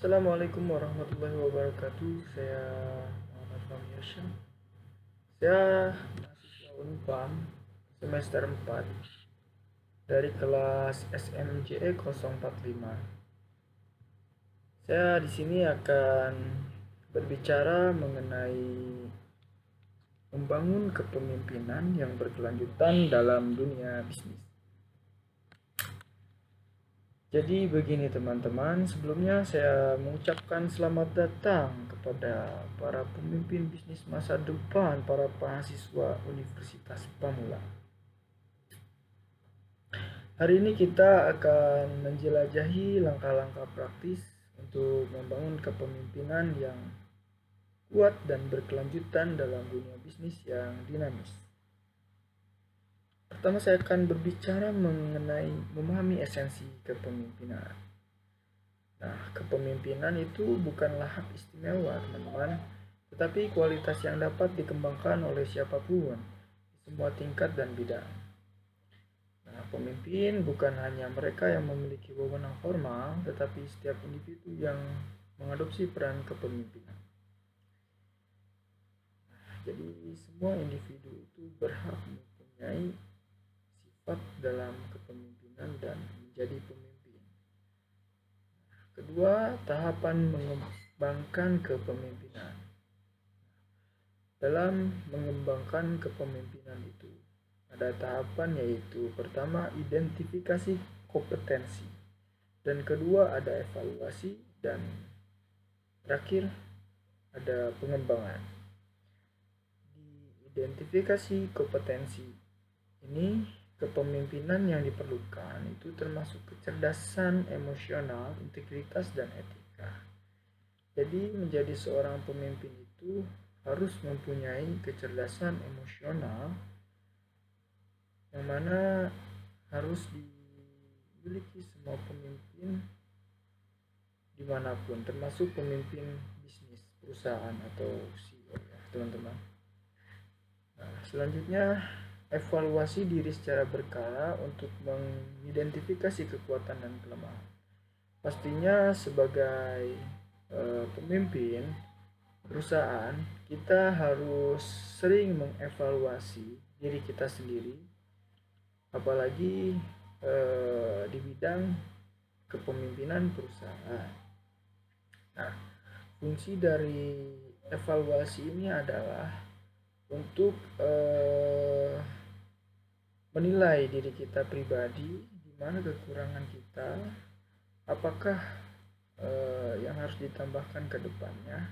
Assalamualaikum warahmatullahi wabarakatuh. Saya Muhammad Fahmi Hashim. Saya mahasiswa Unpam semester 4 dari kelas SMJE 045. Saya di sini akan berbicara mengenai membangun kepemimpinan yang berkelanjutan dalam dunia bisnis. Jadi begini teman-teman, sebelumnya saya mengucapkan selamat datang kepada para pemimpin bisnis masa depan, para mahasiswa Universitas Pamula. Hari ini kita akan menjelajahi langkah-langkah praktis untuk membangun kepemimpinan yang kuat dan berkelanjutan dalam dunia bisnis yang dinamis. Pertama saya akan berbicara mengenai memahami esensi kepemimpinan. Nah, kepemimpinan itu bukanlah hak istimewa, teman-teman, tetapi kualitas yang dapat dikembangkan oleh siapapun di semua tingkat dan bidang. Nah, pemimpin bukan hanya mereka yang memiliki wewenang formal, tetapi setiap individu yang mengadopsi peran kepemimpinan. Nah, jadi semua individu itu berhak mempunyai sifat dalam kepemimpinan dan menjadi pemimpin. Kedua, tahapan mengembangkan kepemimpinan. Dalam mengembangkan kepemimpinan itu ada tahapan, yaitu pertama identifikasi kompetensi, dan kedua ada evaluasi, dan terakhir ada pengembangan. Di identifikasi kompetensi ini, kepemimpinan yang diperlukan itu termasuk kecerdasan emosional, integritas, dan etika. Jadi menjadi seorang pemimpin itu harus mempunyai kecerdasan emosional yang mana harus dimiliki semua pemimpin dimanapun, termasuk pemimpin bisnis perusahaan atau CEO ya teman-teman. Nah, selanjutnya evaluasi diri secara berkala untuk mengidentifikasi kekuatan dan kelemahan. Pastinya sebagai pemimpin perusahaan, kita harus sering mengevaluasi diri kita sendiri, apalagi di bidang kepemimpinan perusahaan. Nah, fungsi dari evaluasi ini adalah untuk menilai diri kita pribadi, di mana kekurangan kita, apakah yang harus ditambahkan ke depannya.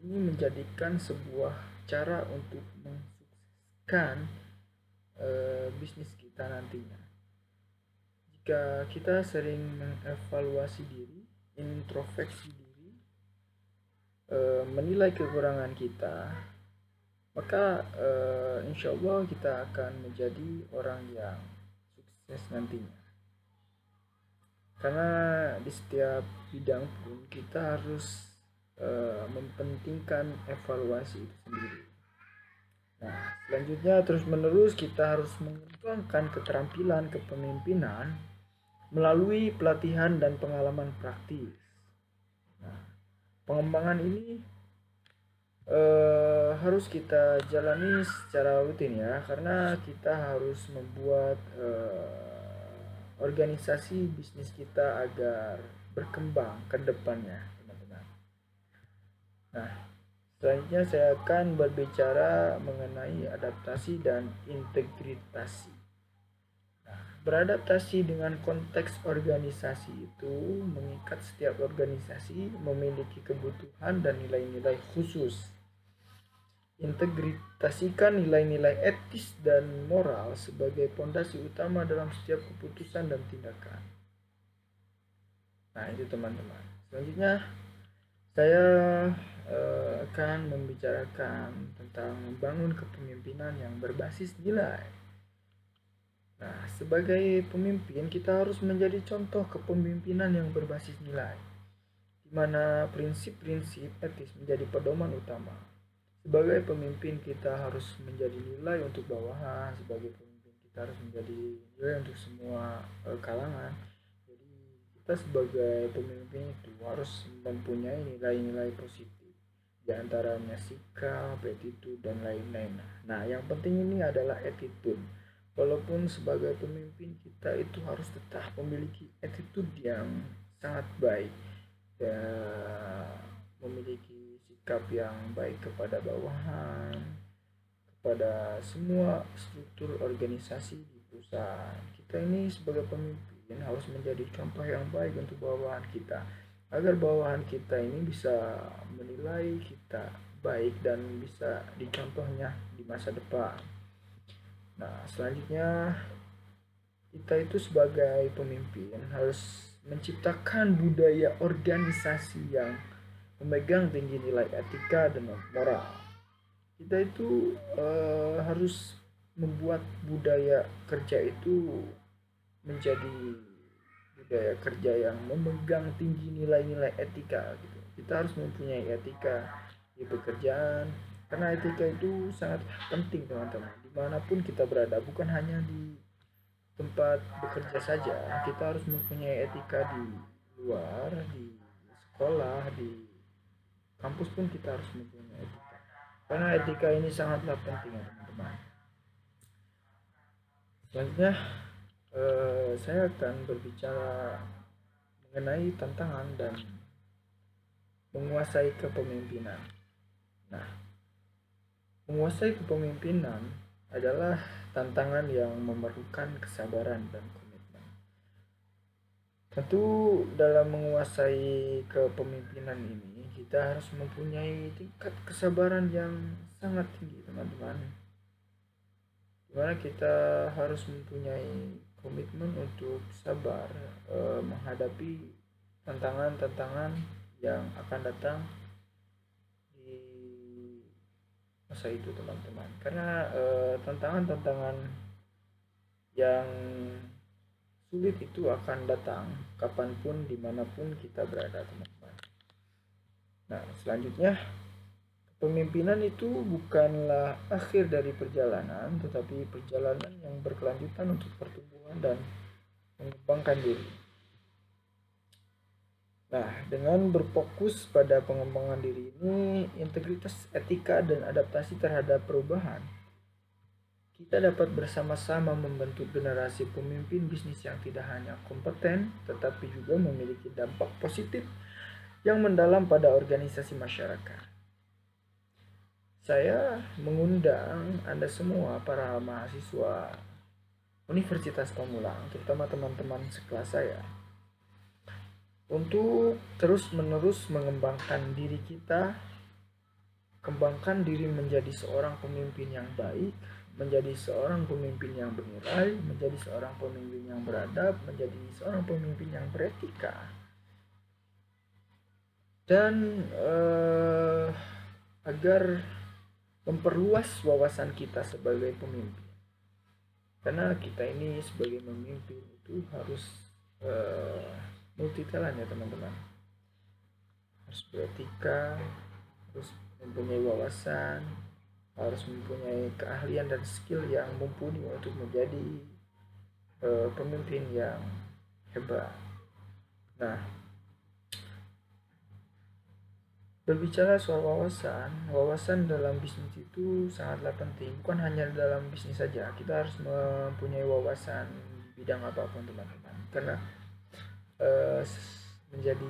Ini menjadikan sebuah cara untuk mensukseskan bisnis kita nantinya. Jika kita sering mengevaluasi diri, introspeksi diri, menilai kekurangan kita, maka insya Allah kita akan menjadi orang yang sukses nantinya. Karena di setiap bidang pun kita harus mempentingkan evaluasi itu sendiri. Nah, selanjutnya terus-menerus kita harus mengembangkan keterampilan kepemimpinan melalui pelatihan dan pengalaman praktis. Nah, pengembangan ini harus kita jalani secara rutin ya, karena kita harus membuat organisasi bisnis kita agar berkembang ke depannya, teman-teman. Nah, selanjutnya saya akan berbicara mengenai adaptasi dan integritas. Nah, beradaptasi dengan konteks organisasi itu mengikat setiap organisasi memiliki kebutuhan dan nilai-nilai khusus. Integritasikan nilai-nilai etis dan moral sebagai pondasi utama dalam setiap keputusan dan tindakan. Nah, itu teman-teman. Selanjutnya saya akan membicarakan tentang membangun kepemimpinan yang berbasis nilai. Nah, sebagai pemimpin kita harus menjadi contoh kepemimpinan yang berbasis nilai, di mana prinsip-prinsip etis menjadi pedoman utama. Sebagai pemimpin kita harus menjadi nilai untuk bawahan, sebagai pemimpin kita harus menjadi nilai untuk semua kalangan. Jadi kita sebagai pemimpin itu harus mempunyai nilai-nilai positif, di antaranya sikap, attitude, dan lain-lain. Nah, yang penting ini adalah attitude. Walaupun sebagai pemimpin kita itu harus tetap memiliki attitude yang sangat baik, ya, memiliki sikap yang baik kepada bawahan, kepada semua struktur organisasi di perusahaan. Kita ini sebagai pemimpin harus menjadi contoh yang baik untuk bawahan kita, agar bawahan kita ini bisa menilai kita baik dan bisa dicontohnya di masa depan. Nah, selanjutnya kita itu sebagai pemimpin harus menciptakan budaya organisasi yang memegang tinggi nilai etika dan moral. Kita itu harus membuat budaya kerja itu menjadi budaya kerja yang memegang tinggi nilai-nilai etika gitu. Kita harus mempunyai etika di pekerjaan, karena etika itu sangat penting teman-teman, dimanapun kita berada, bukan hanya di tempat bekerja saja. Kita harus mempunyai etika di luar, di sekolah, di kampus pun kita harus mempunyai etika, karena etika ini sangatlah penting ya teman-teman. Selanjutnya saya akan berbicara mengenai tantangan dan menguasai kepemimpinan. Nah, menguasai kepemimpinan adalah tantangan yang memerlukan kesabaran dan komitmen. Tentu dalam menguasai kepemimpinan ini kita harus mempunyai tingkat kesabaran yang sangat tinggi teman-teman, dimana kita harus mempunyai komitmen untuk sabar menghadapi tantangan-tantangan yang akan datang di masa itu teman-teman, karena tantangan-tantangan yang sulit itu akan datang kapanpun dimanapun kita berada teman-teman. Nah, selanjutnya, pemimpinan itu bukanlah akhir dari perjalanan, tetapi perjalanan yang berkelanjutan untuk pertumbuhan dan mengembangkan diri. Nah, dengan berfokus pada pengembangan diri ini, integritas, etika, dan adaptasi terhadap perubahan, kita dapat bersama-sama membentuk generasi pemimpin bisnis yang tidak hanya kompeten, tetapi juga memiliki dampak positif yang mendalam pada organisasi masyarakat. Saya mengundang Anda semua, para mahasiswa Universitas Pamulang, terutama teman-teman sekelas saya, untuk terus-menerus mengembangkan diri kita, kembangkan diri menjadi seorang pemimpin yang baik, menjadi seorang pemimpin yang bernilai, menjadi seorang pemimpin yang beradab, menjadi seorang pemimpin yang beretika, dan agar memperluas wawasan kita sebagai pemimpin. Karena kita ini sebagai pemimpin itu harus multi talent ya teman-teman, harus beretika, harus mempunyai wawasan, harus mempunyai keahlian dan skill yang mumpuni untuk menjadi pemimpin yang hebat. Nah, berbicara soal wawasan dalam bisnis itu sangatlah penting. Bukan hanya dalam bisnis saja, kita harus mempunyai wawasan di bidang apapun teman-teman. Karena menjadi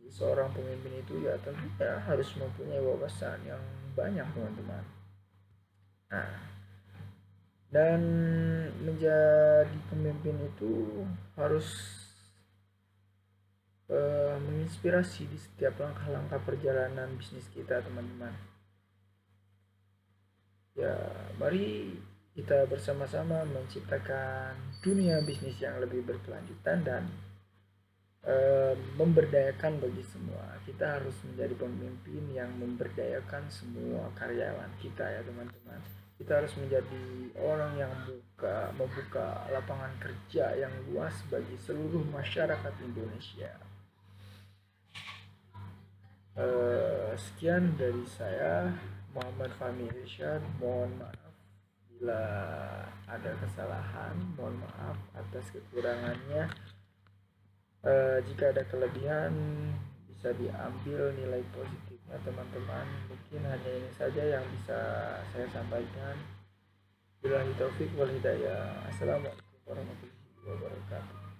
seorang pemimpin itu ya tentunya harus mempunyai wawasan yang banyak teman-teman. Nah, dan menjadi pemimpin itu harus menginspirasi di setiap langkah-langkah perjalanan bisnis kita teman-teman. Ya, mari kita bersama-sama menciptakan dunia bisnis yang lebih berkelanjutan dan memberdayakan bagi semua. Kita harus menjadi pemimpin yang memberdayakan semua karyawan kita ya teman-teman. Kita harus menjadi orang yang membuka lapangan kerja yang luas bagi seluruh masyarakat Indonesia. Sekian dari saya, Muhammad Fahmi Irsyad. Mohon maaf bila ada kesalahan, mohon maaf atas kekurangannya. Jika ada kelebihan bisa diambil nilai positifnya teman-teman. Mungkin hanya ini saja yang bisa saya sampaikan. Billahi taufik wal hidayah. Assalamualaikum warahmatullahi wabarakatuh.